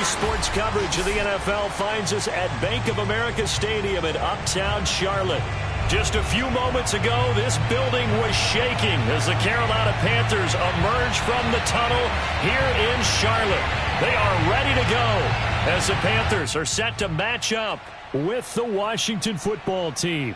sports coverage of the NFL finds us at Bank of America Stadium in Uptown Charlotte. Just a few moments ago, this building was shaking as the Carolina Panthers emerged from the tunnel here in Charlotte. They are ready to go as the Panthers are set to match up with the Washington football team.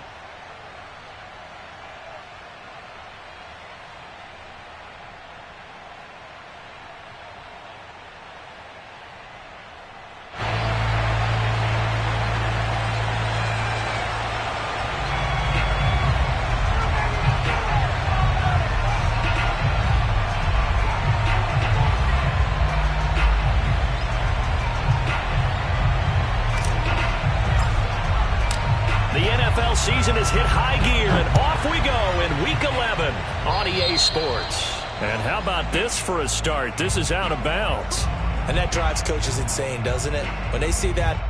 Season has hit high gear, and off we go in Week 11 on EA Sports. And how about this for a start? This is out of bounds. And that drives coaches insane, doesn't it? When they see that.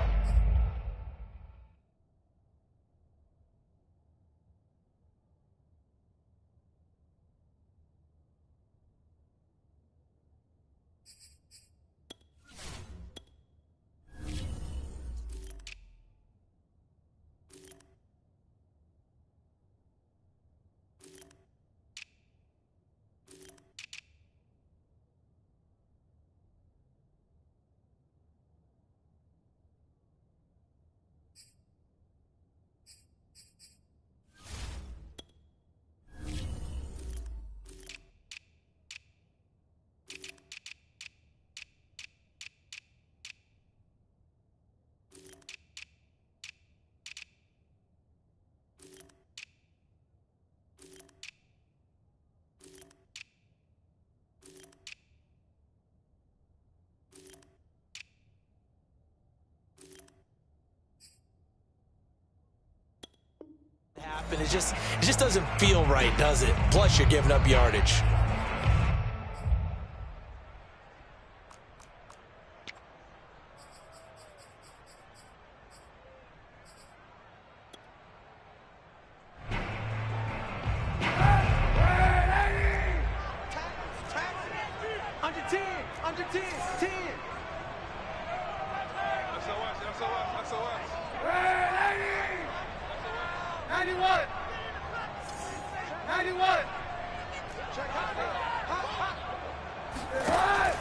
And it just doesn't feel right, does it? Plus, you're giving up yardage.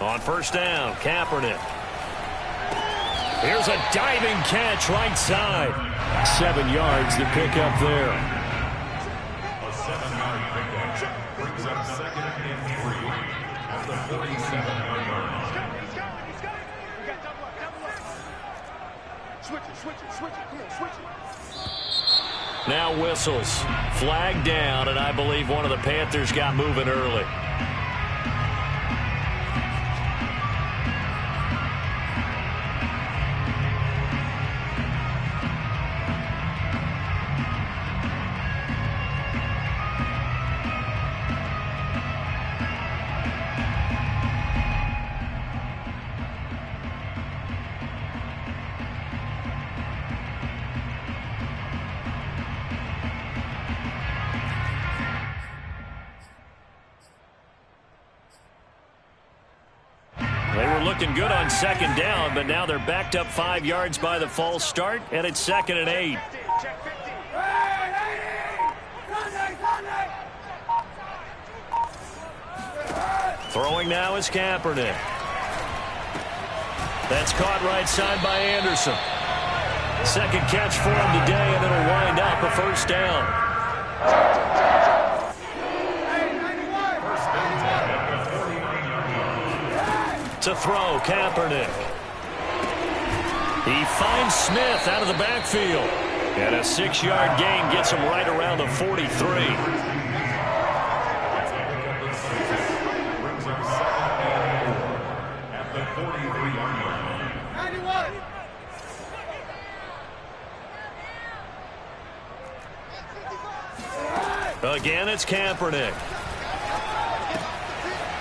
On first down, Kaepernick. Here's a diving catch right side. 7 yards to pick up there. A 7-yard pickup brings up second and 3 at the 47-yard line. Now whistles. Flag down, and I believe one of the Panthers got moving early. They were looking good on second down, but now they're backed up 5 yards by the false start, and it's 2nd and 8. Throwing now is Kaepernick. That's caught right side by Anderson. Second catch for him today, and it'll wind up a first down. To throw, Kaepernick. He finds Smith out of the backfield. And a 6-yard gain gets him right around the 43. Again, it's Kaepernick.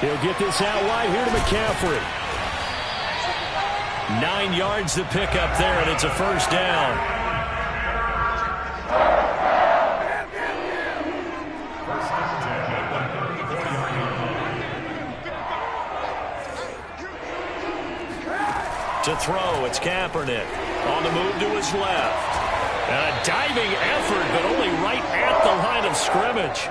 He'll get this out wide here to McCaffrey. 9 yards to pick up there, and it's a first down. To throw, it's Kaepernick. On the move to his left. And a diving effort, but only right at the line of scrimmage.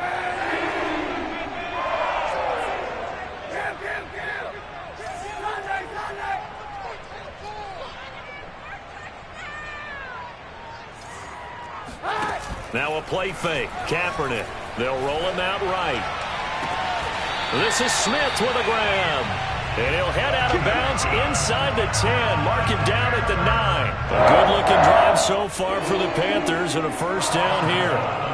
Now a play fake. Kaepernick. They'll roll him out right. This is Smith with a grab. And he'll head out of bounds inside the 10. Mark him down at the 9. A good-looking drive so far for the Panthers and a first down here.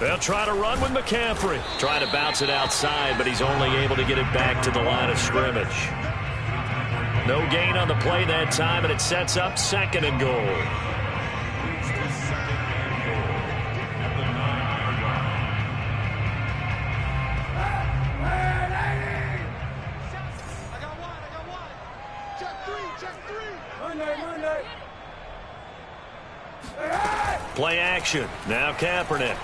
They'll try to run with McCaffrey. Trying to bounce it outside, but he's only able to get it back to the line of scrimmage. No gain on the play that time, and it sets up 2nd and goal. Play action. Now Kaepernick.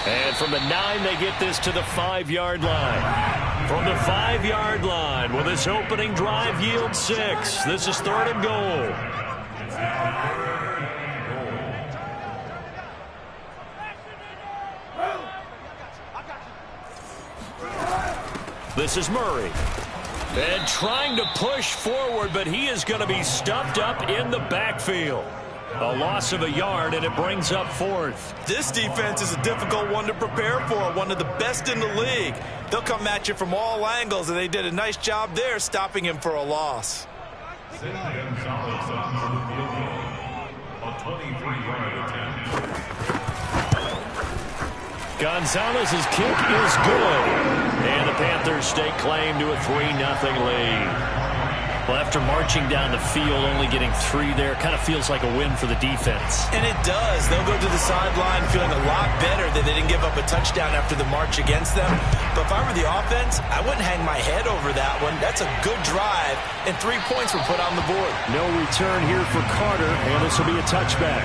And from the 9, they get this to the 5-yard line. From the 5-yard line, will this opening drive yield 6? This is 3rd and goal. This is Murray. And trying to push forward, but he is going to be stuffed up in the backfield. A loss of a yard, and it brings up 4th. This defense is a difficult one to prepare for, one of the best in the league. They'll come at you from all angles, and they did a nice job there stopping him for a loss. Gonzalez up for the field goal. A 23-yard attempt. Gonzalez's kick is good. And the Panthers stake claim to a 3-0 lead. Well, after marching down the field, only getting 3 there, kind of feels like a win for the defense. And it does. They'll go to the sideline feeling a lot better that they didn't give up a touchdown after the march against them. But if I were the offense, I wouldn't hang my head over that one. That's a good drive, and 3 points were put on the board. No return here for Carter, and this will be a touchback.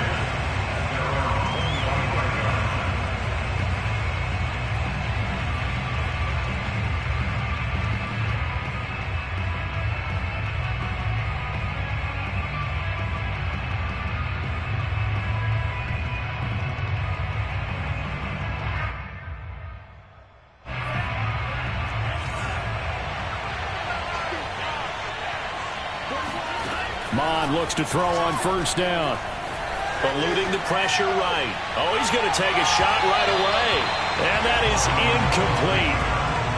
Mond looks to throw on 1st down. Eluding the pressure right. Oh, he's going to take a shot right away. And that is incomplete.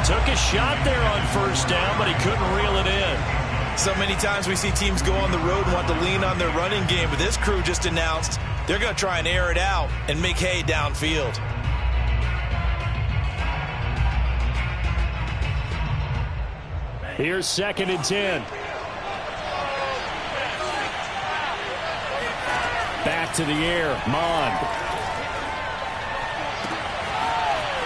Took a shot there on 1st down, but he couldn't reel it in. So many times we see teams go on the road and want to lean on their running game, but this crew just announced they're going to try and air it out and make hay downfield. Here's 2nd and 10. Back to the air, Mond.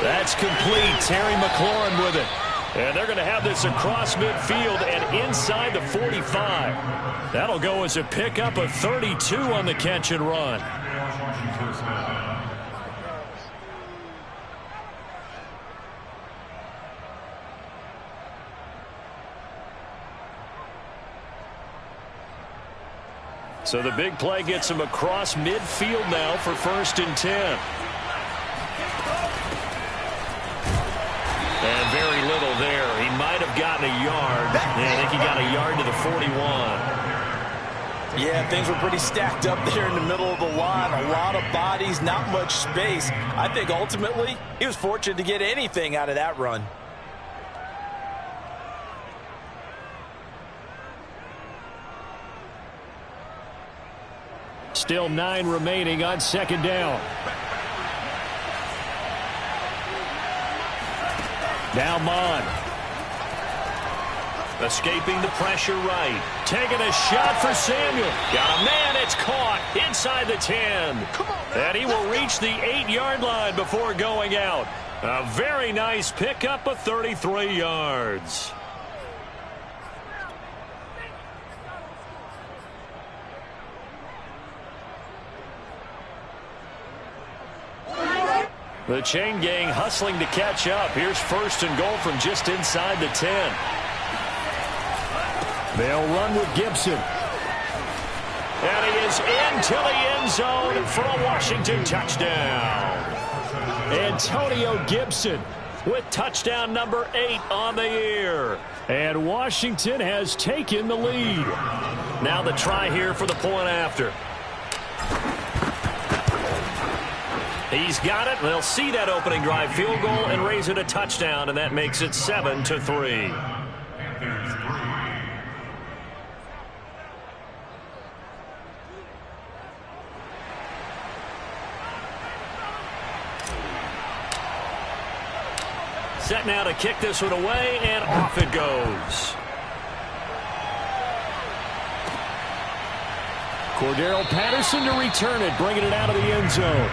That's complete. Terry McLaurin with it. And they're going to have this across midfield and inside the 45. That'll go as a pickup of 32 on the catch and run. So the big play gets him across midfield now for 1st and 10. And very little there. He might have gotten a yard. Yeah, I think he got a yard to the 41. Yeah, things were pretty stacked up there in the middle of the line. A lot of bodies, not much space. I think ultimately he was fortunate to get anything out of that run. Still 9 remaining on 2nd down. Now Mon. Escaping the pressure right. Taking a shot for Samuel. Got a man. It's caught inside the 10. And he will reach the 8-yard line before going out. A very nice pickup of 33 yards. The chain gang hustling to catch up. Here's 1st and goal from just inside the 10. They'll run with Gibson. And he is into the end zone for a Washington touchdown. Antonio Gibson with touchdown number 8 on the year. And Washington has taken the lead. Now the try here for the point after. He's got it. They'll see that opening drive field goal and raise it a touchdown, and that makes it 7-3. Set now to kick this one away, and off it goes. Cordero Patterson to return it, bringing it out of the end zone.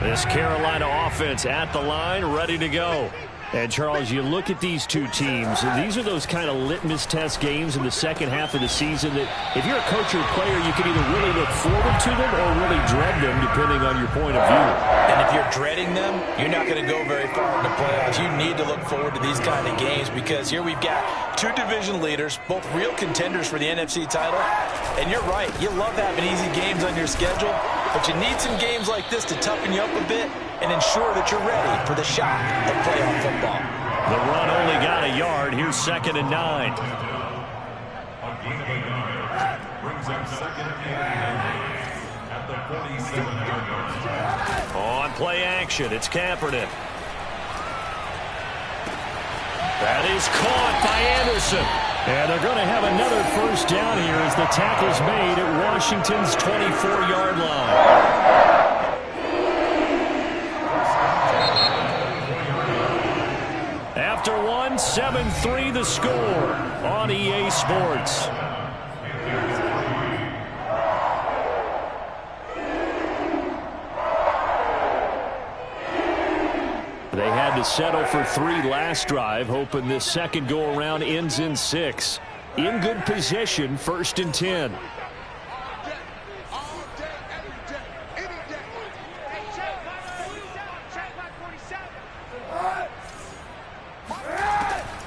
This Carolina offense at the line, ready to go. And, Charles, you look at these two teams, and these are those kind of litmus test games in the second half of the season that if you're a coach or a player, you can either really look forward to them or really dread them, depending on your point of view. And if you're dreading them, you're not going to go very far in the playoffs. You need to look forward to these kind of games because here we've got two division leaders, both real contenders for the NFC title. And you're right, you love having easy games on your schedule, but you need some games like this to toughen you up a bit and ensure that you're ready for the shock of playoff football. The run only got a yard. Here's 2nd and 9. A gain of a yard brings up 2nd and 9 at the 47-yard line. On play action, it's Kaepernick. That is caught by Anderson. And they're going to have another first down here as the tackle's made at Washington's 24-yard line. After 7-3 the score on EA Sports. They had to settle for 3 last drive, hoping this second go-around ends in 6. In good position, 1st and 10.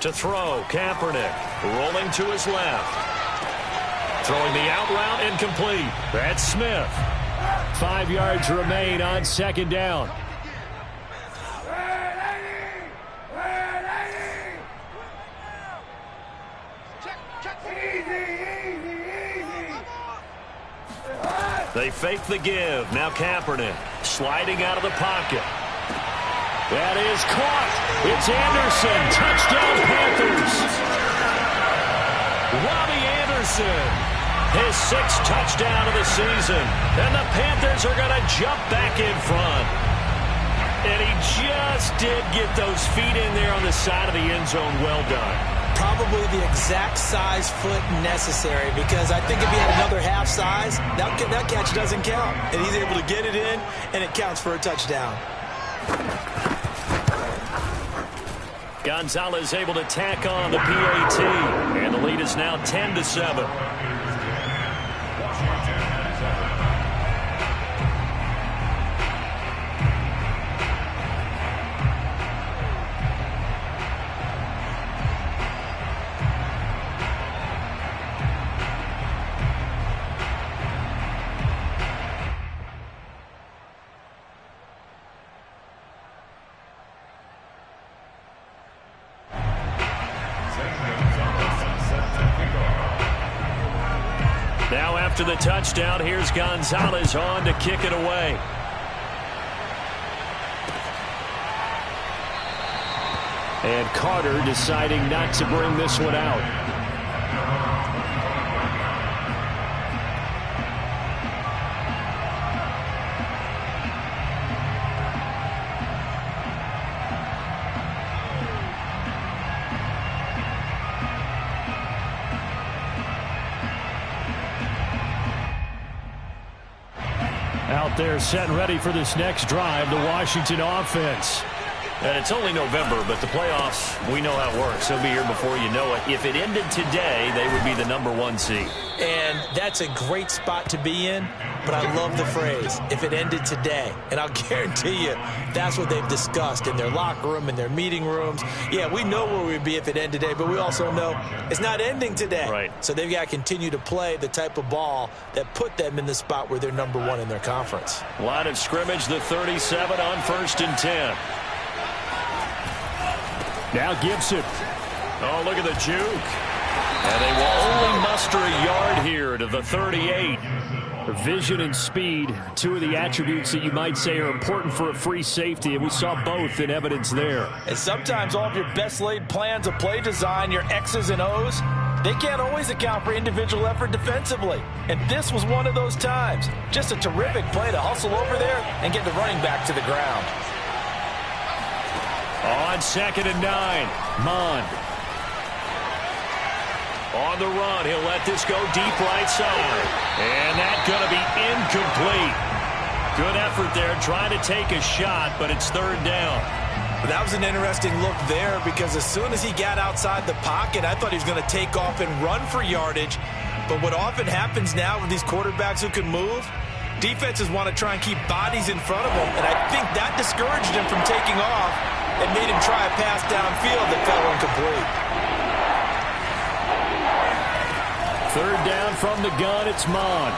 To throw, Kaepernick rolling to his left. Throwing the out route incomplete. That's Smith. 5 yards remain on 2nd down. They fake the give. Now Kaepernick sliding out of the pocket. That is caught. It's Anderson. Touchdown Panthers. Robbie Anderson. His 6th touchdown of the season. And the Panthers are going to jump back in front. And he just did get those feet in there on the side of the end zone. Well done. Probably the exact size foot necessary because I think if he had another half size, that catch doesn't count. And he's able to get it in, and it counts for a touchdown. Gonzalez able to tack on the PAT, and the lead is now 10-7. After the touchdown, here's Gonzalez on to kick it away. And Carter deciding not to bring this one out. Out there set and ready for this next drive, the Washington offense. And it's only November, but the playoffs, we know how it works. They'll be here before you know it. If it ended today, they would be the #1 seed. And that's a great spot to be in, but I love the phrase, if it ended today. And I'll guarantee you, that's what they've discussed in their locker room, in their meeting rooms. Yeah, we know where we'd be if it ended today, but we also know it's not ending today. Right. So they've got to continue to play the type of ball that put them in the spot where they're #1 in their conference. Line of scrimmage, the 37 on 1st and 10. Now Gibson. Oh, look at the juke. And they will only muster a yard here to the 38. Vision and speed, two of the attributes that you might say are important for a free safety, and we saw both in evidence there. And sometimes all of your best laid plans of play design, your X's and O's, they can't always account for individual effort defensively. And this was one of those times. Just a terrific play to hustle over there and get the running back to the ground. On 2nd and 9, Mond. On the run, he'll let this go deep right side. And that's going to be incomplete. Good effort there, trying to take a shot, but it's 3rd down. But that was an interesting look there because as soon as he got outside the pocket, I thought he was going to take off and run for yardage. But what often happens now with these quarterbacks who can move, defenses want to try and keep bodies in front of them, and I think that discouraged him from taking off and made him try a pass downfield that fell incomplete. 3rd down from the gun, it's Mond.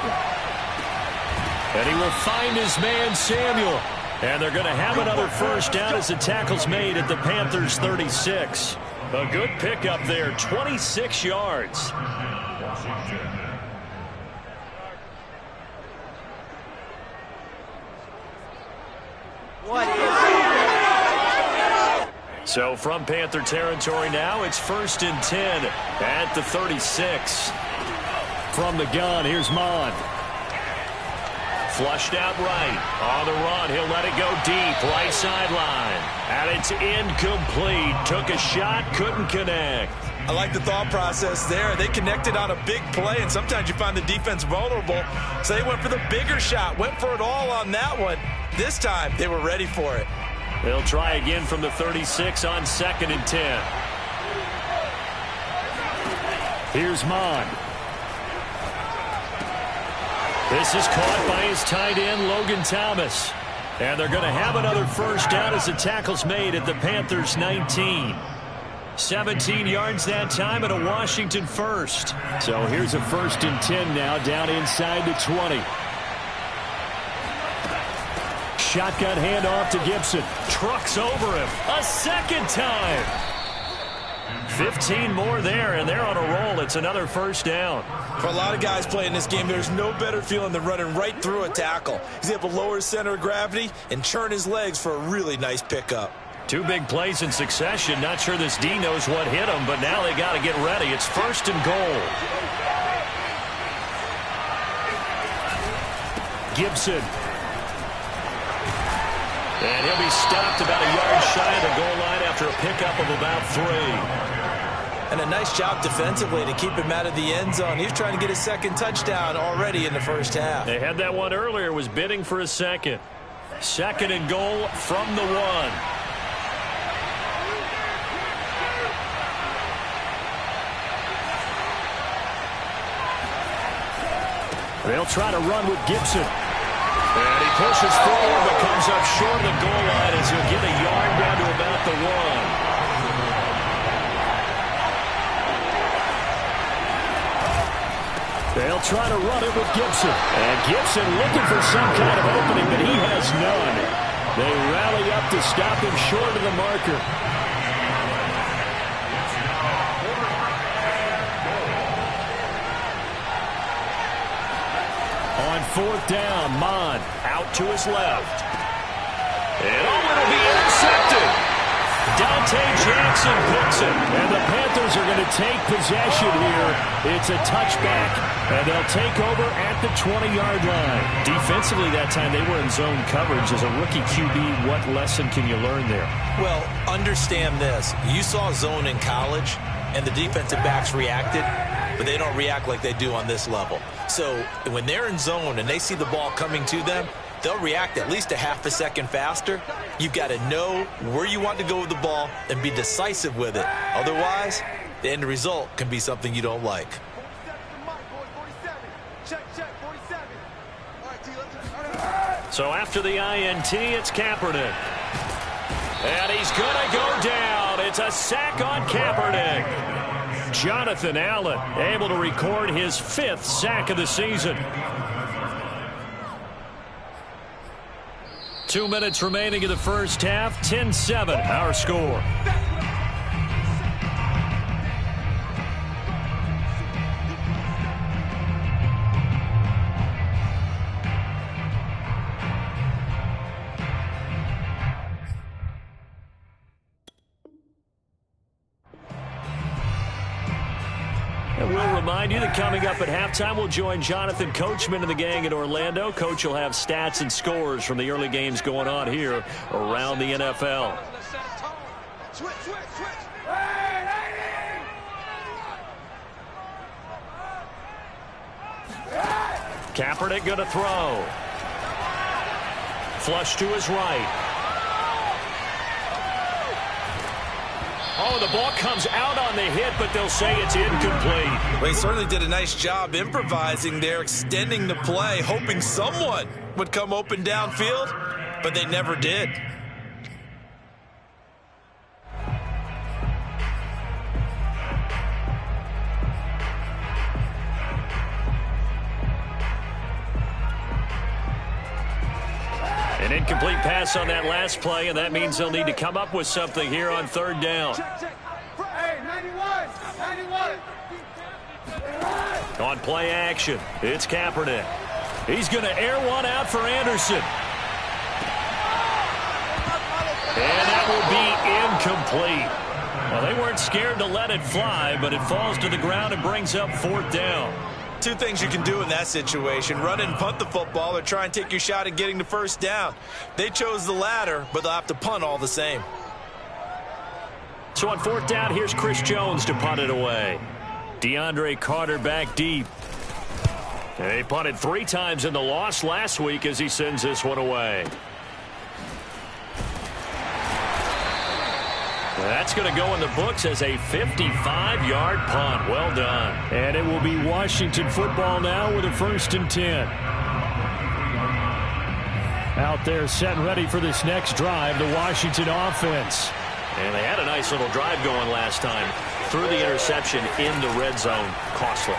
And he will find his man, Samuel. And they're going to have another 1st down as the tackle's made at the Panthers' 36. A good pickup there, 26 yards. What is it? So from Panther territory now, it's 1st and 10 at the 36. From the gun, here's Mond. Flushed out right. On the run, he'll let it go deep, right sideline. And it's incomplete. Took a shot, couldn't connect. I like the thought process there. They connected on a big play, and sometimes you find the defense vulnerable. So they went for the bigger shot, went for it all on that one. This time, they were ready for it. They'll try again from the 36 on 2nd and 10. Here's Mond. This is caught by his tight end, Logan Thomas. And they're going to have another 1st down as the tackle's made at the Panthers' 19. 17 yards that time and a Washington 1st. So here's a 1st and 10 now down inside the 20. Shotgun handoff to Gibson. Trucks over him a 2nd time. 15 more there, and they're on a roll. It's another 1st down. For a lot of guys playing this game, there's no better feeling than running right through a tackle. He's able to lower his center of gravity and churn his legs for a really nice pickup. 2 big plays in succession. Not sure this D knows what hit him, but now they got to get ready. It's 1st and goal. Gibson. And he'll be stopped about a yard shy of the goal line after a pickup of about 3. And a nice job defensively to keep him out of the end zone. He was trying to get his 2nd touchdown already in the 1st half. They had that one earlier, was bidding for a 2nd. 2nd and goal from the 1. They'll try to run with Gibson. And he pushes forward but comes up short of the goal line as he'll get a yard down to about the 1. They'll try to run it with Gibson. And Gibson looking for some kind of opening, but he has none. They rally up to stop him short of the marker. On 4th down, Mon out to his left. And it'll be intercepted. Dante Jackson picks it, and the Panthers are going to take possession here. It's a touchback, and they'll take over at the 20-yard line. Defensively that time, they were in zone coverage. As a rookie QB, what lesson can you learn there? Well, understand this. You saw zone in college, and the defensive backs reacted, but they don't react like they do on this level. So when they're in zone and they see the ball coming to them, they'll react at least a half a second faster. You've got to know where you want to go with the ball and be decisive with it. Otherwise, the end result can be something you don't like. So after the INT, it's Kaepernick. And he's going to go down. It's a sack on Kaepernick. Jonathan Allen able to record his 5th sack of the season. 2 minutes remaining in the first half. 10-7, our score. And we'll remind you that coming up at halftime, we'll join Jonathan Coachman and the gang in Orlando. Coach will have stats and scores from the early games going on here around the NFL. Kaepernick going to throw. Flush to his right. Oh, the ball comes out on the hit, but they'll say it's incomplete. Well, he certainly did a nice job improvising there, extending the play, hoping someone would come open downfield, but they never did. An incomplete pass on that last play, and that means they'll need to come up with something here on 3rd down. On play action, it's Kaepernick. He's going to air one out for Anderson. And that will be incomplete. Well, they weren't scared to let it fly, but it falls to the ground and brings up 4th down. Two things you can do in that situation: run and punt the football, or try and take your shot at getting the 1st down. They chose the latter, but they'll have to punt all the same. So on 4th down, here's Chris Jones to punt it away. DeAndre Carter back deep. And he punted 3 times in the loss last week as he sends this one away. That's going to go in the books as a 55-yard punt. Well done. And it will be Washington football now with a 1st and 10. Out there set and ready for this next drive, the Washington offense. And they had a nice little drive going last time. Threw the interception in the red zone. Costly.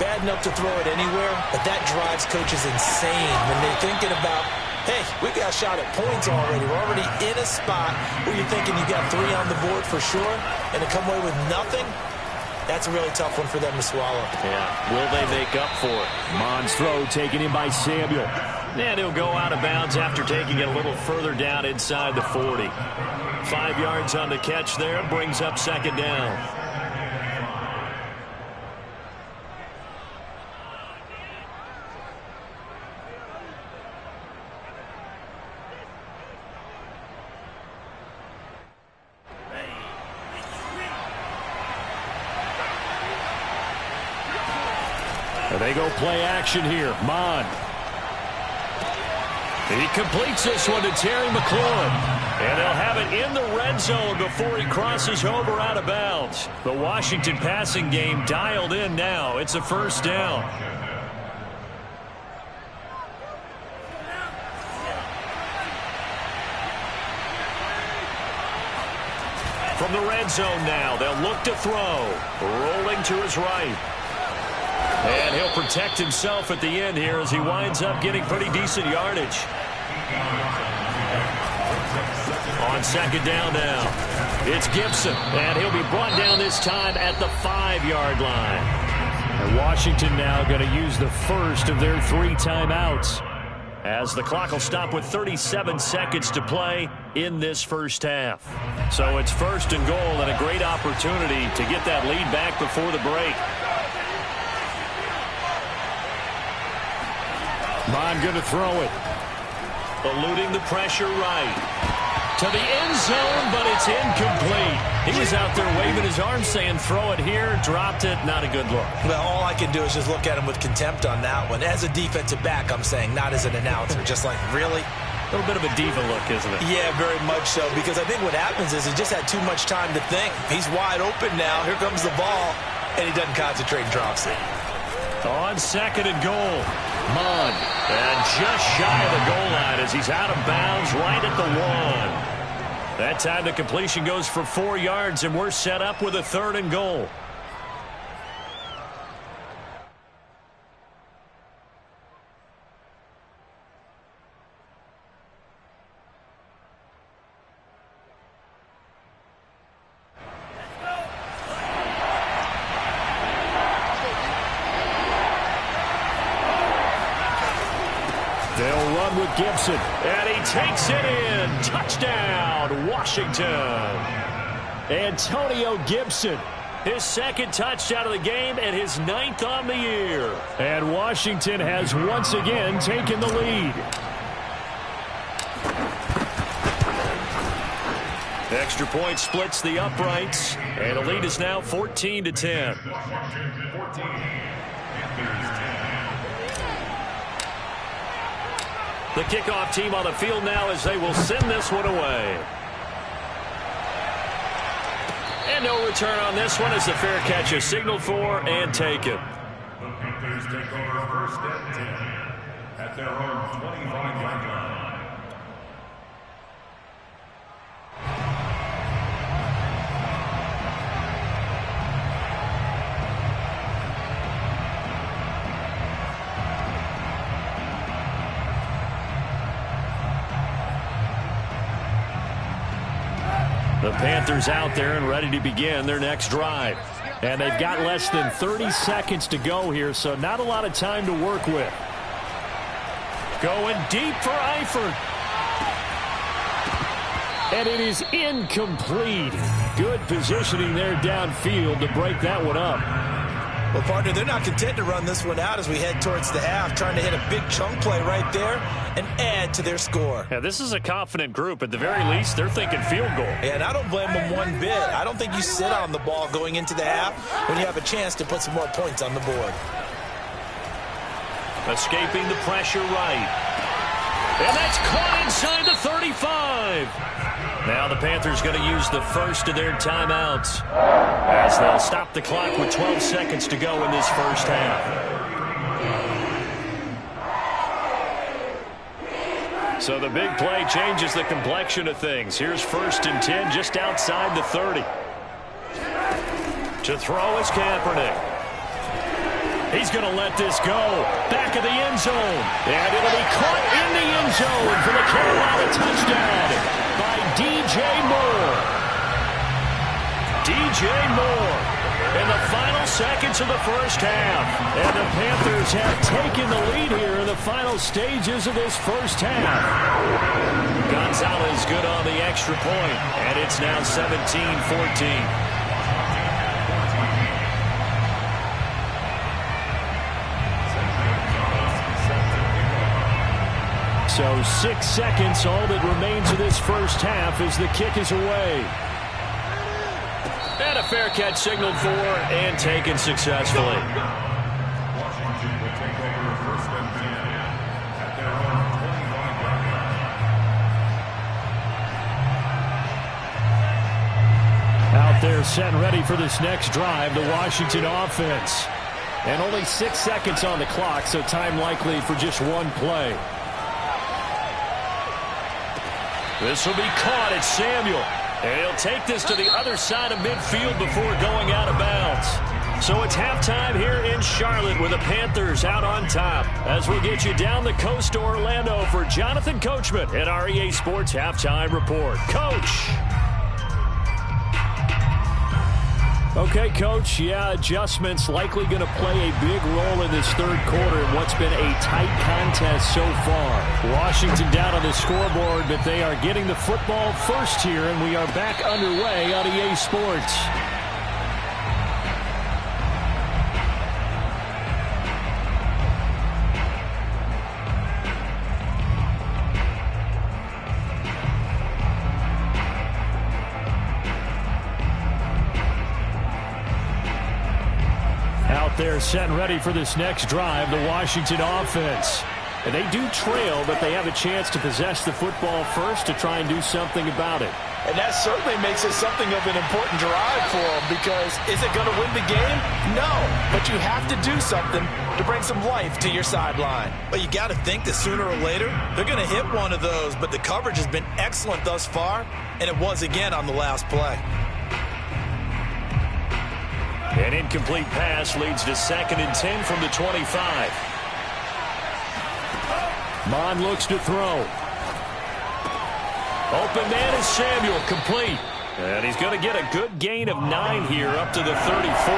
Bad enough to throw it anywhere, but that drives coaches insane when they're thinking about, hey, we got a shot at points already. We're already in a spot where you're thinking you got 3 on the board for sure, and to come away with nothing, that's a really tough one for them to swallow. Yeah, will they make up for it? Mon's throw taken in by Samuel. And he'll go out of bounds after taking it a little further down inside the 40. 5 yards on the catch there, brings up 2nd down. They go play action here. Mon. He completes this one to Terry McLaurin. And they'll have it in the red zone before he crosses over out of bounds. The Washington passing game dialed in now. It's a 1st down. From the red zone now, they'll look to throw. Rolling to his right. And he'll protect himself at the end here as he winds up getting pretty decent yardage. On 2nd down now, it's Gibson. And he'll be brought down this time at the 5-yard line. Washington now going to use the first of their 3 timeouts, as the clock will stop with 37 seconds to play in this first half. So it's first and goal, and a great opportunity to get that lead back before the break. Bond going to throw it. Eluding the pressure right. To the end zone, but it's incomplete. He was out there waving his arms saying, throw it here, dropped it, not a good look. Well, all I can do is just look at him with contempt on that one. As a defensive back, I'm saying, not as an announcer. Just like, really? A little bit of a diva look, isn't it? Yeah, very much so, because I think what happens is he just had too much time to think. He's wide open now. Here comes the ball, and he doesn't concentrate and drops it. On second and goal, Mond. And just shy of the goal line as he's out of bounds right at the 1. That time the completion goes for 4 yards, and we're set up with a 3rd and goal. They'll run with Gibson, and he takes it in. Touchdown, Washington. Antonio Gibson, his 2nd touchdown of the game and his 9th on the year. And Washington has once again taken the lead. Extra point splits the uprights, and the lead is now 14-10. The kickoff team on the field now as they will send this one away. And no return on this one as the fair catch is signaled for and taken. The Panthers take over 1st and 10 at their own 25-yard line. The Panthers out there and ready to begin their next drive. And they've got less than 30 seconds to go here, so not a lot of time to work with. Going deep for Eifert. And it is incomplete. Good positioning there downfield to break that one up. Well, partner, they're not content to run this one out as we head towards the half, trying to hit a big chunk play right there and add to their score. Yeah, this is a confident group. At the very least, they're thinking field goal. Yeah, and I don't blame them one bit. I don't think you sit on the ball going into the half when you have a chance to put some more points on the board. Escaping the pressure right. And that's caught inside the 35. Now the Panthers going to use the first of their timeouts as they'll stop the clock with 12 seconds to go in this first half. So the big play changes the complexion of things. Here's 1st and 10 just outside the 30. To throw is Kaepernick. He's going to let this go. Back of the end zone. And it'll be caught in the end zone for the Carolina touchdown by DJ Moore. DJ Moore in the final seconds of the first half. And the Panthers have taken the lead here in the final stages of this first half. Gonzalez good on the extra point. And it's now 17-14. So 6 seconds, all that remains of this first half as the kick is away. And a fair catch signaled for and taken successfully. Washington will take over 1st and 10 at their own 25-yard line. Out there set and ready for this next drive, the Washington offense. And only 6 seconds on the clock, so time likely for just one play. This will be caught at Samuel. And he'll take this to the other side of midfield before going out of bounds. So it's halftime here in Charlotte with the Panthers out on top. As we'll get you down the coast to Orlando for Jonathan Coachman at our EA Sports Halftime Report. Coach. Okay, Coach, yeah, adjustments likely going to play a big role in this third quarter in what's been a tight contest so far. Washington down on the scoreboard, but they are getting the football first here, and we are back underway on EA Sports. They're set and ready for this next drive, the Washington offense. And they do trail, but they have a chance to possess the football first to try and do something about it. And that certainly makes it something of an important drive for them, because is it going to win the game? No, but you have to do something to bring some life to your sideline. But you got to think that sooner or later they're going to hit one of those, but the coverage has been excellent thus far, and it was again on the last play. An incomplete pass leads to 2nd and 10 from the 25. Mond looks to throw. Open man is Samuel, complete. And he's going to get a good gain of 9 here up to the 34.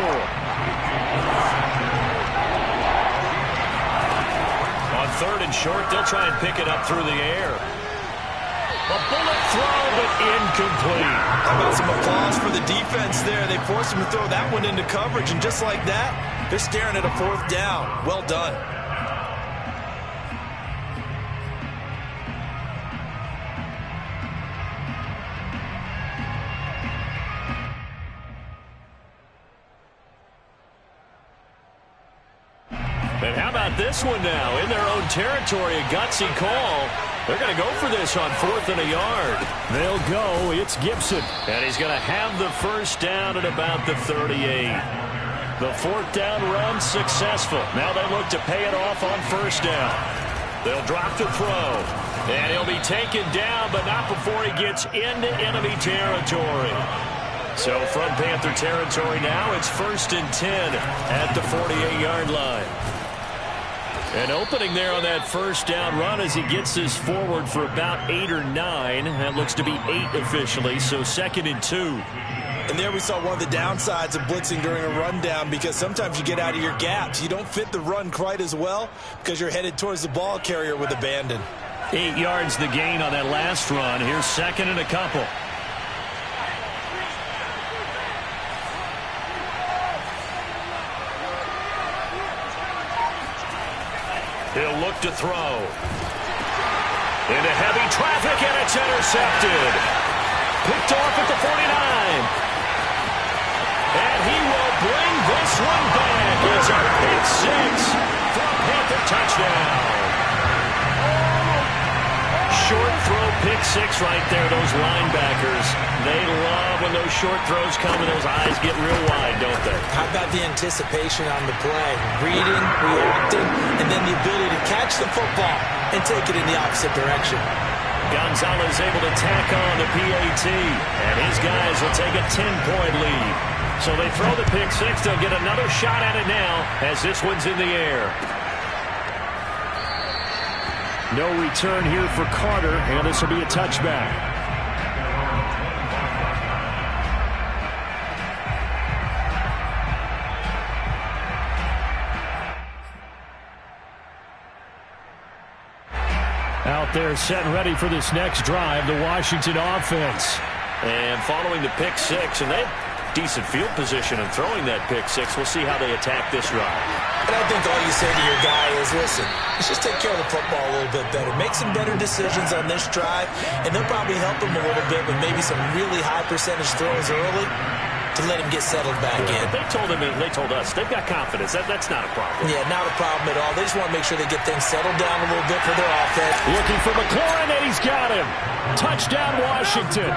On 3rd and short, they'll try and pick it up through the air. A bullet throw, but incomplete. How about some applause for the defense there? They forced him to throw that one into coverage, and just like that, they're staring at a 4th down. Well done. And how about this one now? In their own territory, a gutsy call. They're going to go for this on 4th and a yard. They'll go. It's Gibson. And he's going to have the first down at about the 38. The 4th down run successful. Now they look to pay it off on 1st down. They'll drop the throw. And he'll be taken down, but not before he gets into enemy territory. So from Panther territory now, it's 1st and 10 at the 48-yard line. An opening there on that 1st down run as he gets this forward for about 8 or 9. That looks to be 8 officially, so 2nd and 2. And there we saw one of the downsides of blitzing during a rundown, because sometimes you get out of your gaps. You don't fit the run quite as well because you're headed towards the ball carrier with abandon. 8 yards the gain on that last run. Here's 2nd and a couple. He'll look to throw. Into heavy traffic, and it's intercepted. Picked off at the 49. And he will bring this one back. It's a pick 6 for a Panther touchdown. Short throw, pick 6 right there. Those linebackers, they love when those short throws come and those eyes get real wide, don't they? How about the anticipation on the play? Reading, reacting, and then the ability to catch the football and take it in the opposite direction. Gonzalez able to tack on the PAT, and his guys will take a 10-point lead. So they throw the pick 6. They'll get another shot at it now as this one's in the air. No return here for Carter, and this will be a touchback. Out there set and ready for this next drive, the Washington offense. And following the pick 6, and they have decent field position and throwing that pick 6. We'll see how they attack this drive. And I think all you say to your guy is, listen, let's just take care of the football a little bit better. Make some better decisions on this drive, and they'll probably help him a little bit with maybe some really high percentage throws early to let him get settled back in. They told us they've got confidence. That's not a problem. Yeah, not a problem at all. They just want to make sure they get things settled down a little bit for their offense. Looking for McLaurin, and he's got him. Touchdown, Washington.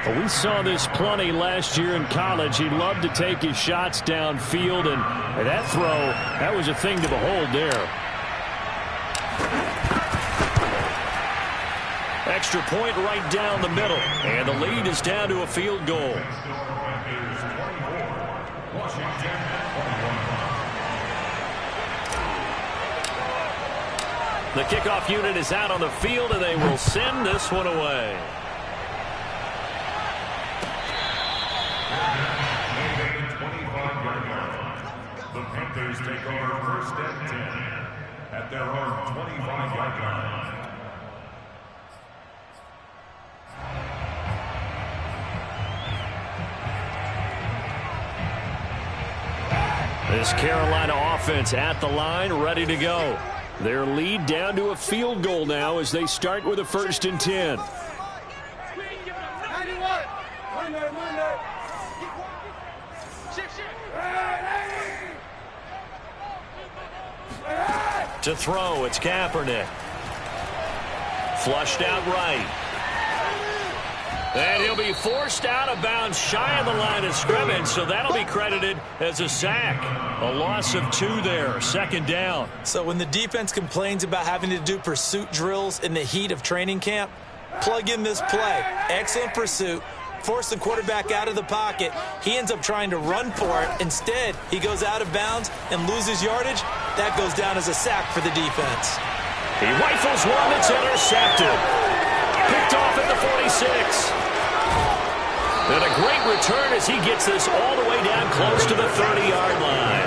Well, we saw this plenty last year in college. He loved to take his shots downfield, and that throw, that was a thing to behold there. Extra point right down the middle, and the lead is down to a field goal. The kickoff unit is out on the field, and they will send this one away. Panthers take over first and 10 at their own 25-yard line. This Carolina offense at the line, ready to go. Their lead down to a field goal now as they start with a first and 10. To throw, it's Kaepernick. Flushed out right. And he'll be forced out of bounds shy of the line of scrimmage, so that'll be credited as a sack. A loss of 2 there, second down. So when the defense complains about having to do pursuit drills in the heat of training camp, plug in this play. Excellent pursuit. Force the quarterback out of the pocket. He ends up trying to run for it. Instead, he goes out of bounds and loses yardage. That goes down as a sack for the defense. He rifles one that's intercepted. Picked off at the 46. And a great return as he gets this all the way down close to the 30-yard line.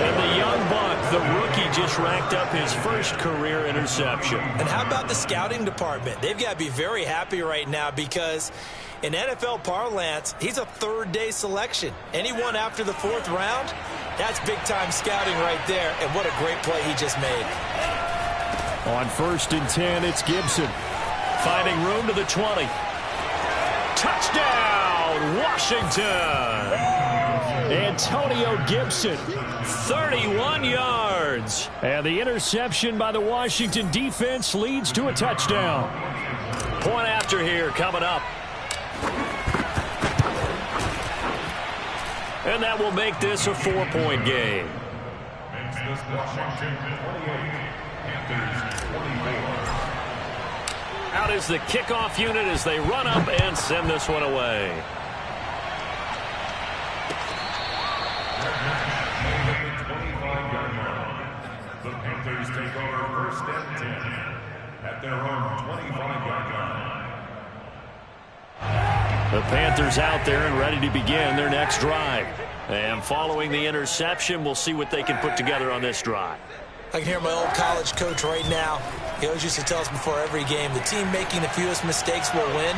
And the young buck, the rookie, just racked up his first career interception. And how about the scouting department? They've got to be very happy right now because in NFL parlance, he's a third-day selection. Anyone after the 4th round, that's big-time scouting right there. And what a great play he just made. On first and 10, it's Gibson. Finding room to the 20. Touchdown, Washington! Antonio Gibson, 31 yards. And the interception by the Washington defense leads to a touchdown. Point after here coming up. And that will make this a 4-point game. Makes this Washington 28, Panthers 24. Out is the kickoff unit as they run up and send this one away. The Panthers take over first and 10 at their own 25-yard line. The Panthers out there and ready to begin their next drive. And following the interception, we'll see what they can put together on this drive. I can hear my old college coach right now. He always used to tell us before every game, the team making the fewest mistakes will win.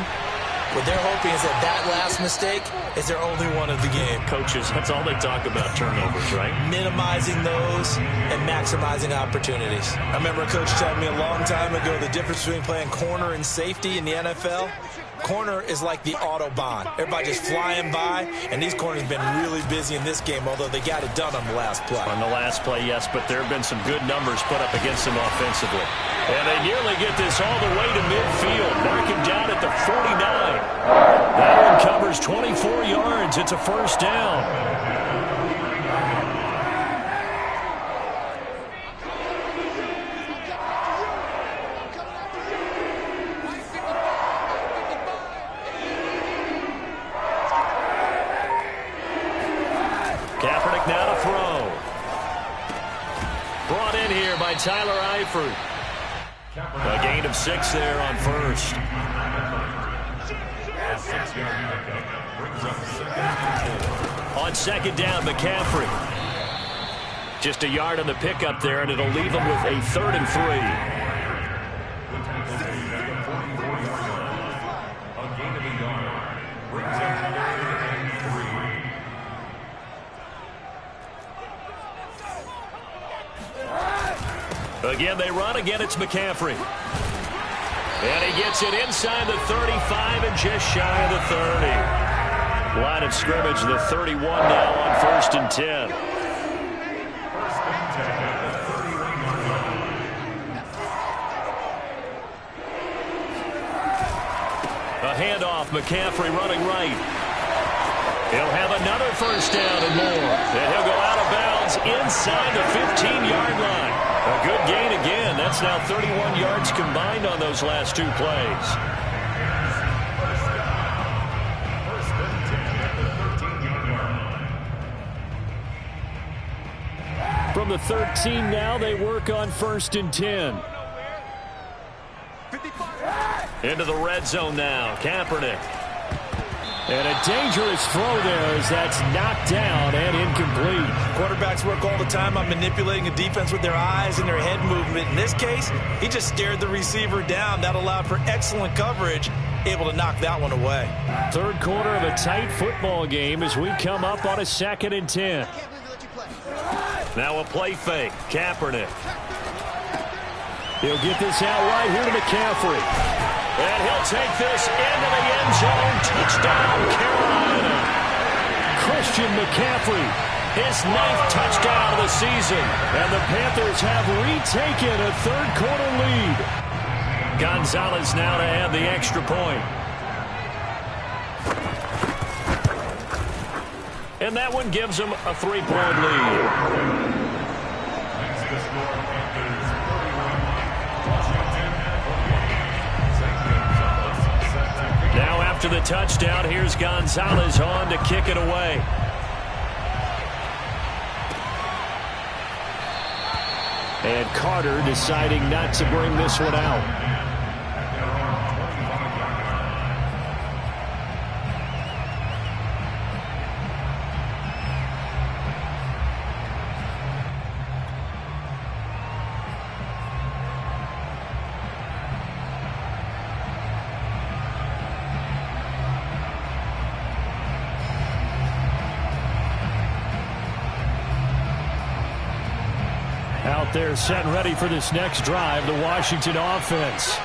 What they're hoping is that last mistake is their only one of the game. Coaches, that's all they talk about, turnovers, right? Minimizing those and maximizing opportunities. I remember a coach telling me a long time ago the difference between playing corner and safety in the NFL. Corner is like the Autobahn. Everybody just flying by, and these corners have been really busy in this game, although they got it done on the last play. On the last play, yes, but there have been some good numbers put up against them offensively. And they nearly get this all the way to midfield. Mark him down at the 49. That one covers 24 yards. It's a first down. Kaepernick now to throw. Brought in here by Tyler Eifert. A gain of 6 there on first. On second down, McCaffrey. Just a yard on the pickup there, and it'll leave them with a 3rd and 3. Again, they run. Again, it's McCaffrey. And he gets it inside the 35 and just shy of the 30. Line of scrimmage, the 31 now on first and 10. A handoff, McCaffrey running right. He'll have another first down and more. And he'll go out of bounds inside the 15-yard line. A good gain again. That's now 31 yards combined on those last 2 plays. From the 13 now, they work on first and 10. Into the red zone now. Kaepernick. And a dangerous throw there as that's knocked down and incomplete. Quarterbacks work all the time on manipulating a defense with their eyes and their head movement. In this case, he just stared the receiver down. That allowed for excellent coverage, able to knock that one away. Third quarter of a tight football game as we come up on a 2nd and 10. Now a play fake. Kaepernick. He'll get this out right here to McCaffrey. And he'll take this into the end zone. Touchdown, Carolina. Christian McCaffrey, his 9th touchdown of the season. And the Panthers have retaken a third-quarter lead. Gonzalez now to add the extra point. And that one gives them a 3-point lead. Now after the touchdown, here's Gonzalez on to kick it away. And Carter deciding not to bring this one out. Out there set and ready for this next drive, the Washington offense.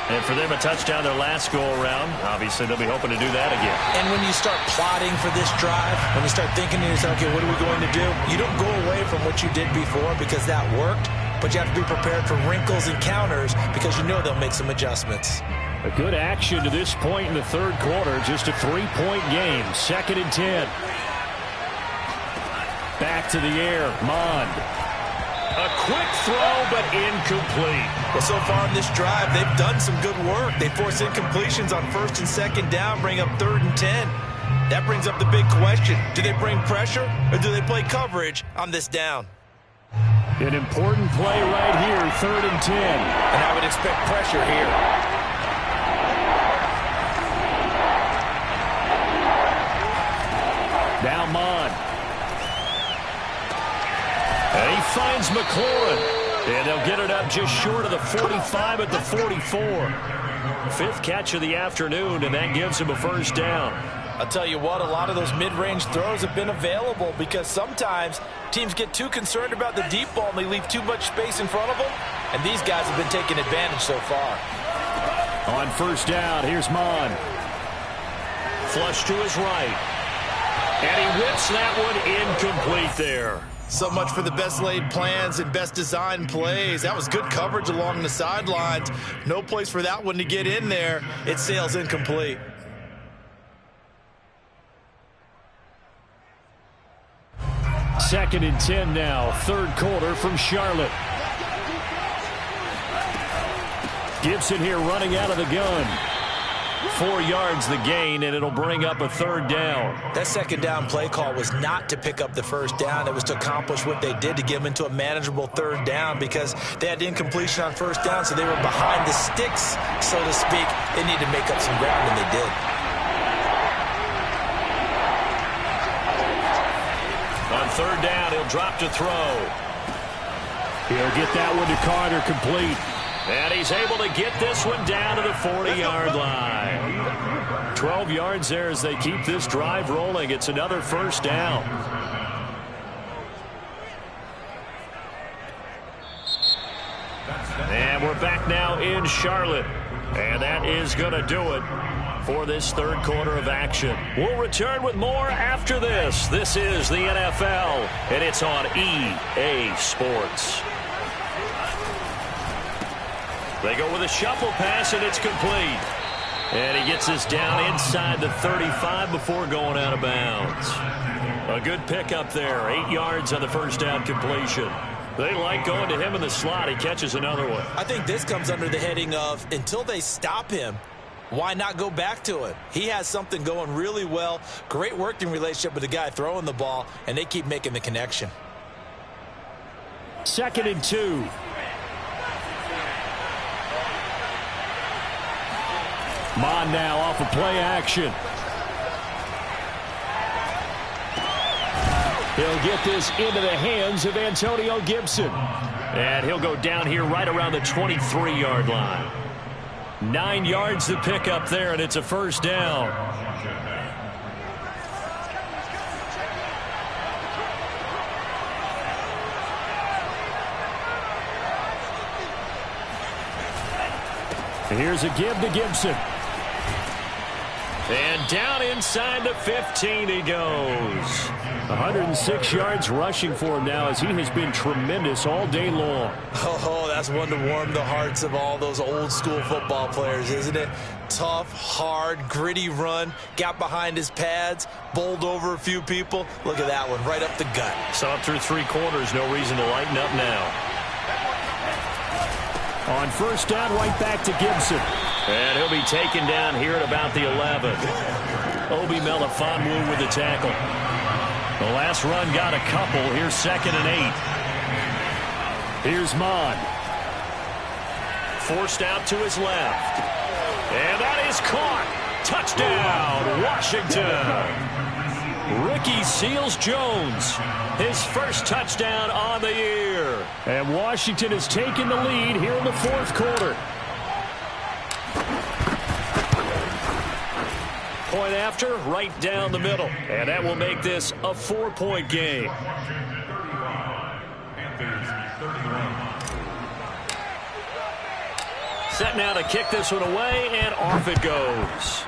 And for them, a touchdown their last go-around. Obviously, they'll be hoping to do that again. And when you start plotting for this drive, when you start thinking to yourself, okay, what are we going to do? You don't go away from what you did before because that worked, but you have to be prepared for wrinkles and counters because you know they'll make some adjustments. A good action to this point in the third quarter. Just a 3-point game. 2nd and 10. Back to the air. Mond. A quick throw, but incomplete. Well, so far in this drive, they've done some good work. They force incompletions on 1st and 2nd down, bring up 3rd and 10. That brings up the big question. Do they bring pressure, or do they play coverage on this down? An important play right here, 3rd and 10. And I would expect pressure here. Now Mond. And he finds McLaurin. And they'll get it up just short of the 45 at the 44. 5th catch of the afternoon, and that gives him a 1st down. I'll tell you what, a lot of those mid-range throws have been available because sometimes teams get too concerned about the deep ball and they leave too much space in front of them. And these guys have been taking advantage so far. On 1st down, here's Mond. Flush to his right. And he whips that one incomplete there. So much for the best laid plans and best design plays. That was good coverage along the sidelines. No place for that one to get in there. It sails incomplete. Second and 10 now. Third quarter from Charlotte. Gibson here running out of the gun. 4 yards the gain, and it'll bring up a 3rd down. That 2nd down play call was not to pick up the 1st down. It was to accomplish what they did to get them into a manageable 3rd down because they had incompletion on 1st down, so they were behind the sticks, so to speak. They needed to make up some ground, and they did. On 3rd down, he'll drop to throw. He'll get that one to Carter complete. And he's able to get this one down to the 40-yard line. 12 yards there as they keep this drive rolling. It's another 1st down. And we're back now in Charlotte. And that is going to do it for this third quarter of action. We'll return with more after this. This is the NFL, and it's on EA Sports. They go with a shuffle pass, and it's complete. And he gets this down inside the 35 before going out of bounds. A good pickup there. 8 yards on the 1st down completion. They like going to him in the slot. He catches another one. I think this comes under the heading of until they stop him, why not go back to it? He has something going really well. Great working relationship with the guy throwing the ball, and they keep making the connection. 2nd and 2. Mond now off of play action. He'll get this into the hands of Antonio Gibson. And he'll go down here right around the 23-yard line. 9 yards to pick up there, and it's a first down. Here's a give to Gibson. And down inside the 15 he goes. 106 yards rushing for him now as he has been tremendous all day long. Oh, that's one to warm the hearts of all those old school football players, isn't it? Tough, hard, gritty run, got behind his pads, bowled over a few people. Look at that one, right up the gut. Saw it through 3 quarters, no reason to lighten up now. On first down, right back to Gibson. And he'll be taken down here at about the 11. Obi Melifonwu with the tackle. The last run got a couple. Here's 2nd and 8. Here's Mon. Forced out to his left. And that is caught. Touchdown, Washington. Ricky Seals-Jones, his first touchdown on the year. And Washington has taken the lead here in the 4th quarter. Point after, right down the middle. And that will make this a 4-point game. Set now to kick this one away, and off it goes.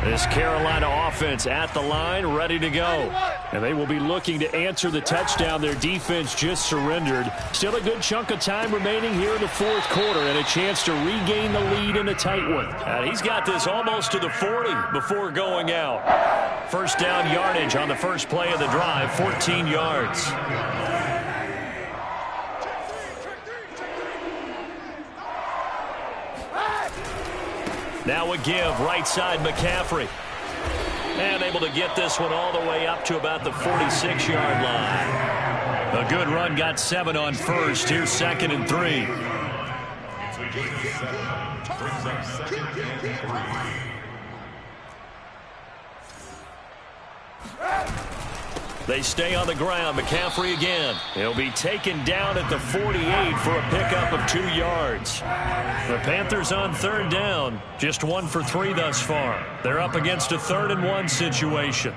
This Carolina offense at the line, ready to go. And they will be looking to answer the touchdown their defense just surrendered. Still a good chunk of time remaining here in the 4th quarter and a chance to regain the lead in a tight one. And he's got this almost to the 40 before going out. First down yardage on the first play of the drive, 14 yards. Now a give, right side McCaffrey. And able to get this one all the way up to about the 46-yard line. A good run, got 7 on first. Here's 2nd and 3. Brings up 2nd and 3. They stay on the ground. McCaffrey again. He'll be taken down at the 48 for a pickup of 2 yards. The Panthers on 3rd down. Just 1 for 3 thus far. They're up against a 3rd and 1 situation.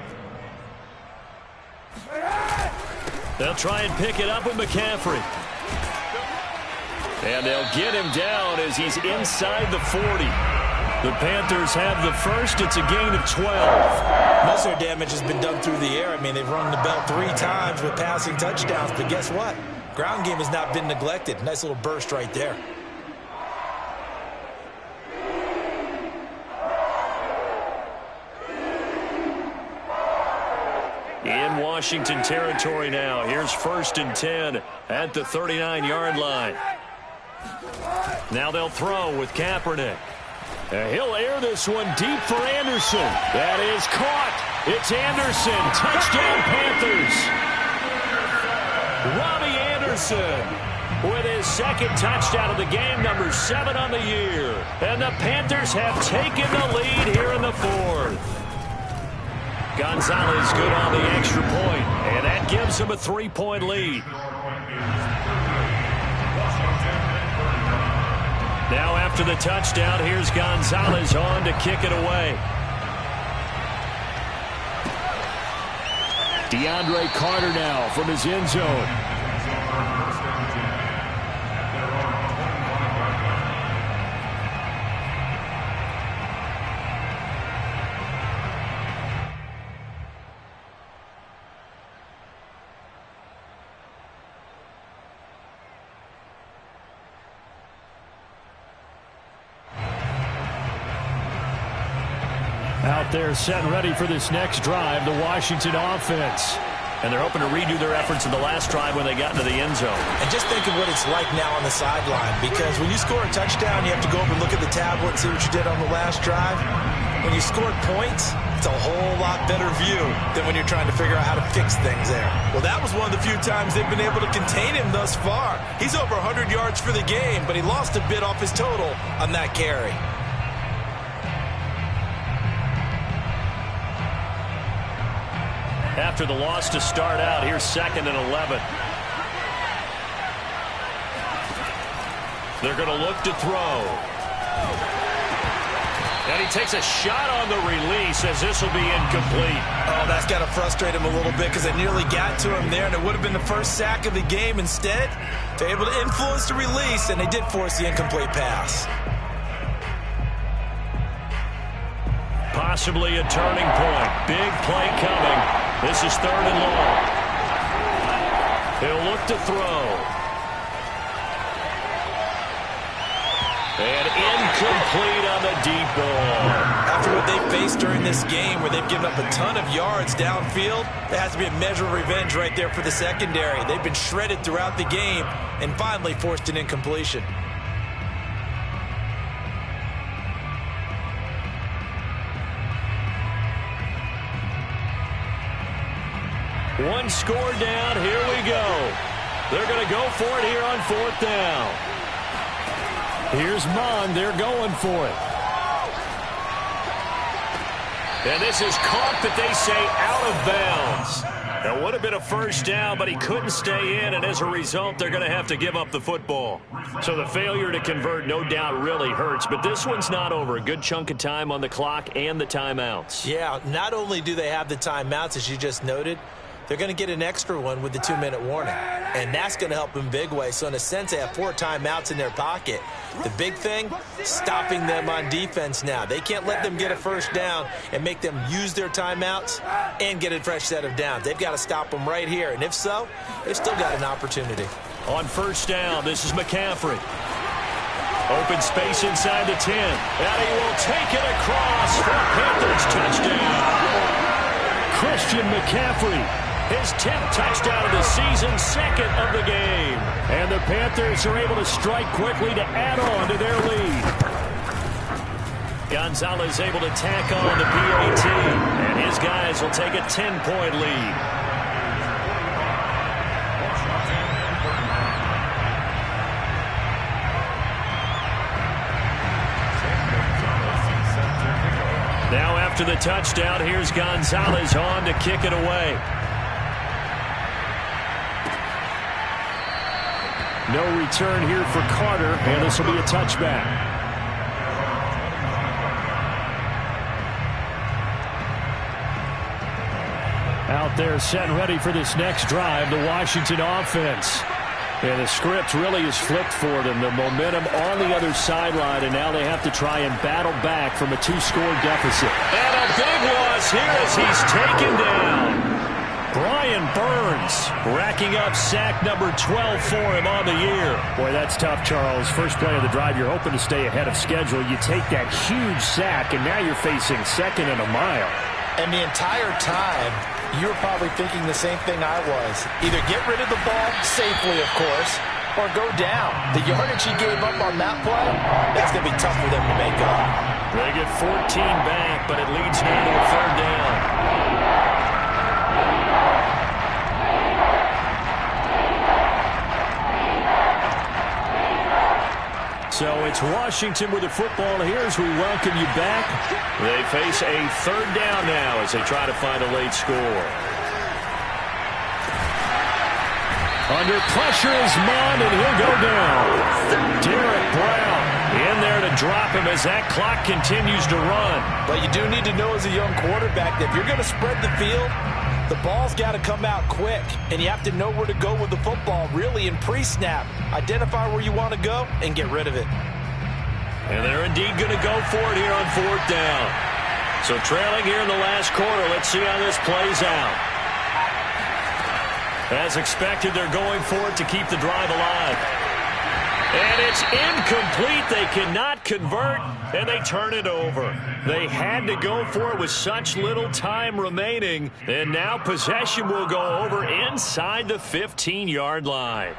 They'll try and pick it up with McCaffrey. And they'll get him down as he's inside the 40. The Panthers have the first. It's a gain of 12. Most of their damage has been done through the air. I mean, they've rung the bell 3 times with passing touchdowns. But guess what? Ground game has not been neglected. Nice little burst right there. In Washington territory now. Here's 1st and 10 at the 39-yard line. Now they'll throw with Kaepernick. He'll air this one deep for Anderson. That is caught. It's Anderson. Touchdown, Panthers. Robbie Anderson with his 2nd touchdown of the game, number 7 on the year. And the Panthers have taken the lead here in the 4th. Gonzalez good on the extra point, and that gives him a 3-point lead. Now after the touchdown, here's Gonzalez on to kick it away. DeAndre Carter now from his end zone. Out there set and ready for this next drive, the Washington offense. And they're hoping to redo their efforts in the last drive when they got into the end zone. And just think of what it's like now on the sideline, because when you score a touchdown, you have to go over and look at the tablet and see what you did on the last drive. when you scored points, it's a whole lot better view than when you're trying to figure out how to fix things there. Well, that was one of the few times they've been able to contain him thus far. He's over 100 yards for the game, but he lost a bit off his total on that carry. After the loss to start out, here's 2nd and 11. They're going to look to throw. And he takes a shot on the release as this will be incomplete. Oh, that's got to frustrate him a little bit because they nearly got to him there, and it would have been the first sack of the game. Instead, they're able to influence the release, and they did force the incomplete pass. Possibly a turning point. Big play coming. This is 3rd and long. He'll look to throw. And incomplete on the deep ball. After what they've faced during this game where they've given up a ton of yards downfield, there has to be a measure of revenge right there for the secondary. They've been shredded throughout the game and finally forced an incompletion. One score down. Here we go. They're going to go for it here on 4th down. Here's Mond. They're going for it. And this is caught, but they say out of bounds. That would have been a first down, but he couldn't stay in, and as a result, they're going to have to give up the football. So the failure to convert no doubt really hurts, but this one's not over. A good chunk of time on the clock and the timeouts. Yeah, not only do they have the timeouts, as you just noted, they're going to get an extra one with the 2-minute warning. And that's going to help in big way. So in a sense, they have 4 timeouts in their pocket. The big thing, stopping them on defense now. They can't let them get a first down and make them use their timeouts and get a fresh set of downs. They've got to stop them right here. And if so, they've still got an opportunity. On first down, this is McCaffrey. Open space inside the 10. And he will take it across for a Panthers touchdown. Christian McCaffrey. His 10th touchdown of the season, 2nd of the game. And the Panthers are able to strike quickly to add on to their lead. Gonzalez able to tack on the PAT. And his guys will take a 10-point lead. Now after the touchdown, here's Gonzalez on to kick it away. No return here for Carter, and this will be a touchback. Out there set and ready for this next drive, the Washington offense. And the script really is flipped for them. The momentum on the other sideline, and now they have to try and battle back from a 2-score deficit. And a big loss here as he's taken down. Brian Burns racking up sack number 12 for him on the year. Boy, that's tough, Charles. First play of the drive, you're hoping to stay ahead of schedule. You take that huge sack, and now you're facing 2nd and a mile. And the entire time, you were probably thinking the same thing I was. Either get rid of the ball safely, of course, or go down. The yardage he gave up on that play, that's going to be tough for them to make up. They get 14 back, but it leads now to a 3rd down. So it's Washington with the football here as we welcome you back. They face a 3rd down now as they try to find a late score. Under pressure is Mond, and he'll go down. Derek Brown in there to drop him as that clock continues to run. But you do need to know as a young quarterback that if you're going to spread the field, the ball's got to come out quick, and you have to know where to go with the football, really, in pre-snap. Identify where you want to go and get rid of it. And they're indeed going to go for it here on 4th down. So trailing here in the last quarter, let's see how this plays out. As expected, they're going for it to keep the drive alive. And it's incomplete. They cannot convert, and they turn it over. They had to go for it with such little time remaining, and now possession will go over inside the 15-yard line.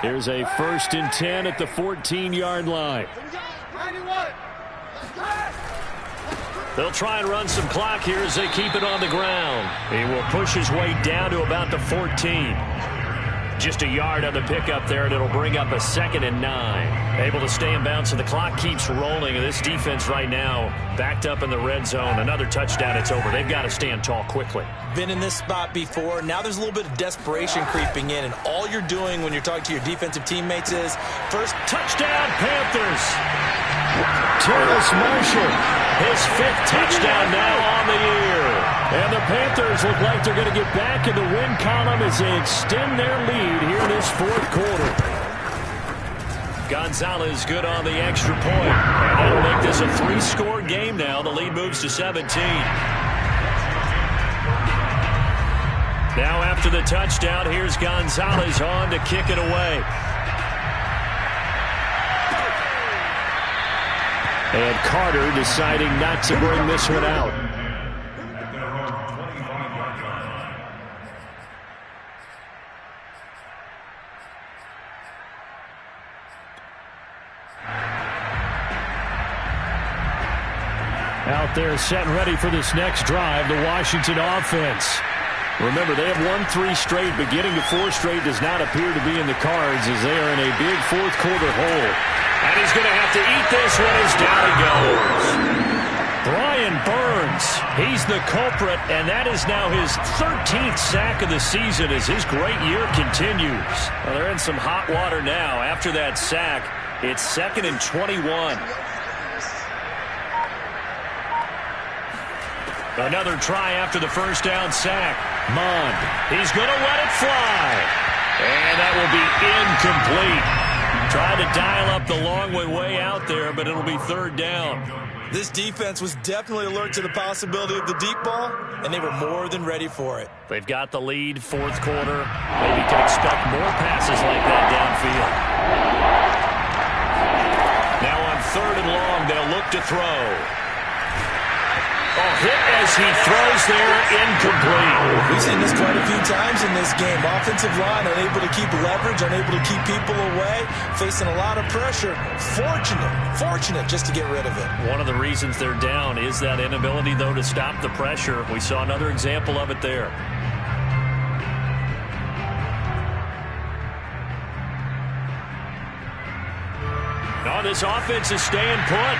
Here's a 1st and 10 at the 14-yard line. They'll try and run some clock here as they keep it on the ground. He will push his way down to about the 14. Just a yard on the pickup there, and it'll bring up a 2nd and 9. Able to stay in bounds, so the clock keeps rolling. And this defense right now backed up in the red zone. Another touchdown, it's over. They've got to stand tall quickly. Been in this spot before. Now there's a little bit of desperation creeping in, and all you're doing when you're talking to your defensive teammates is first touchdown, Panthers. Terrace Marshall, his 5th touchdown now on the year. And the Panthers look like they're going to get back in the win column as they extend their lead here in this 4th quarter. Gonzalez good on the extra point. And that'll make this a 3-score game now. The lead moves to 17. Now after the touchdown, here's Gonzalez on to kick it away. And Carter deciding not to bring this one out. Out there set and ready for this next drive, the Washington offense. Remember, they have won 3 straight, but getting to 4 straight does not appear to be in the cards as they are in a big 4th quarter hole. And he's going to have to eat this one as down he goes. Brian Burns, he's the culprit, and that is now his 13th sack of the season as his great year continues. Well, they're in some hot water now. After that sack, it's 2nd and 21. Another try after the 1st down sack. Mond, he's going to let it fly. And that will be incomplete. Tried to dial up the long way out there, but it'll be 3rd down. This defense was definitely alert to the possibility of the deep ball, and they were more than ready for it. They've got the lead, 4th quarter. Maybe can expect more passes like that downfield. Now on 3rd and long, they'll look to throw. Oh, hit as he throws there, incomplete. We've seen this quite a few times in this game. Offensive line unable to keep leverage, unable to keep people away, facing a lot of pressure. Fortunate just to get rid of it. One of the reasons they're down is that inability, though, to stop the pressure. We saw another example of it there. Oh, this offense is staying put.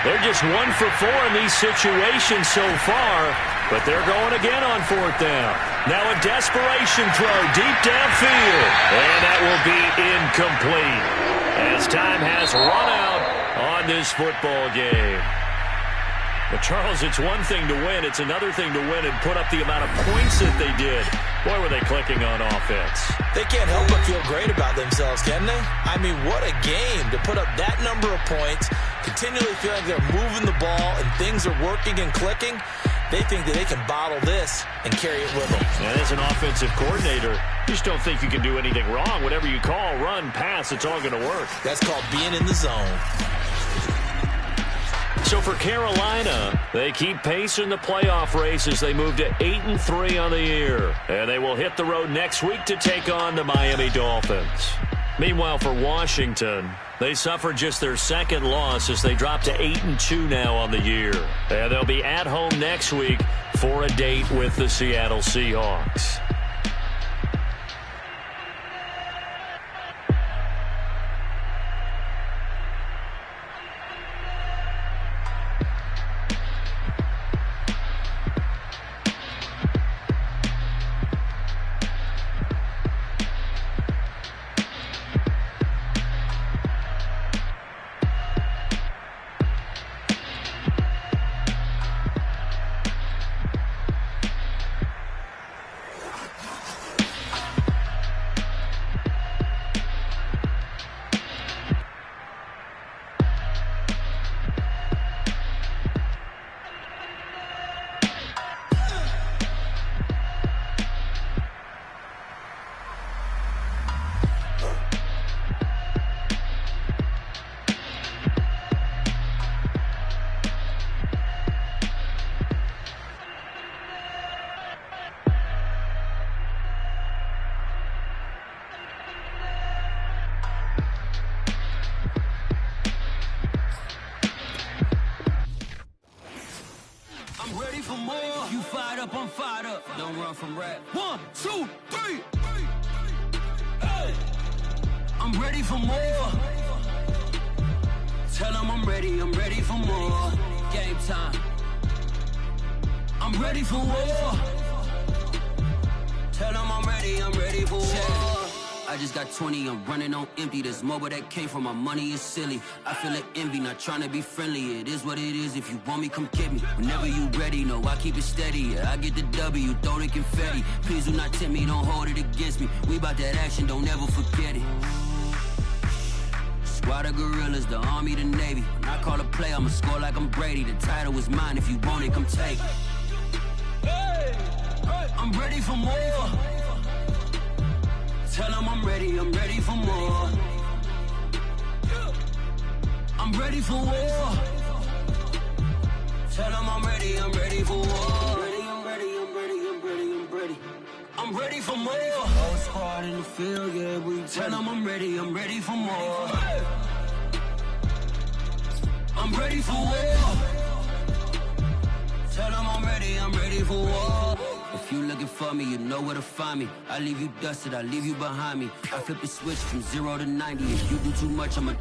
They're just 1 for 4 in these situations so far, but they're going again on 4th down. Now a desperation throw deep downfield, and that will be incomplete as time has run out on this football game. But, Charles, it's one thing to win. It's another thing to win and put up the amount of points that they did. Boy, were they clicking on offense. They can't help but feel great about themselves, can they? I mean, what a game to put up that number of points, continually feel like they're moving the ball and things are working and clicking. They think that they can bottle this and carry it with them. And as an offensive coordinator, you just don't think you can do anything wrong. Whatever you call, run, pass, it's all going to work. That's called being in the zone. So for Carolina, they keep pace in the playoff race as they move to 8-3 on the year. And they will hit the road next week to take on the Miami Dolphins. Meanwhile, for Washington, they suffered just their 2nd loss as they drop to 8-2 now on the year. And they'll be at home next week for a date with the Seattle Seahawks. up, I'm fired up. Don't run from rap. 1, 2, 3. Hey. I'm ready for more. Tell them I'm ready for more. Game time. I'm ready for war. Tell them I'm ready for war. I just got 20, I'm running on empty. This mobile that came from my money is silly. I feel it envy, not trying to be friendly. It is what it is, if you want me, come get me. Whenever you ready, no, I keep it steady. Yeah, I get the W, throw the confetti. Please do not tempt me, don't hold it against me. We bout that action, don't ever forget it. Squad of gorillas, the army, the navy. When I call a play, I'ma score like I'm Brady. The title is mine, if you want it, come take it. I'm ready for more. Tell them I'm ready for more. I'm ready for war. Tell them I'm ready for war. I'm ready for more. Whole squad in the field, yeah, we tell them I'm ready for more. I'm ready for war. Tell them I'm ready for war. If you looking for me, you know where to find me. I leave you dusted, I leave you behind me. I flip the switch from 0 to 90. If you do too much, I'ma do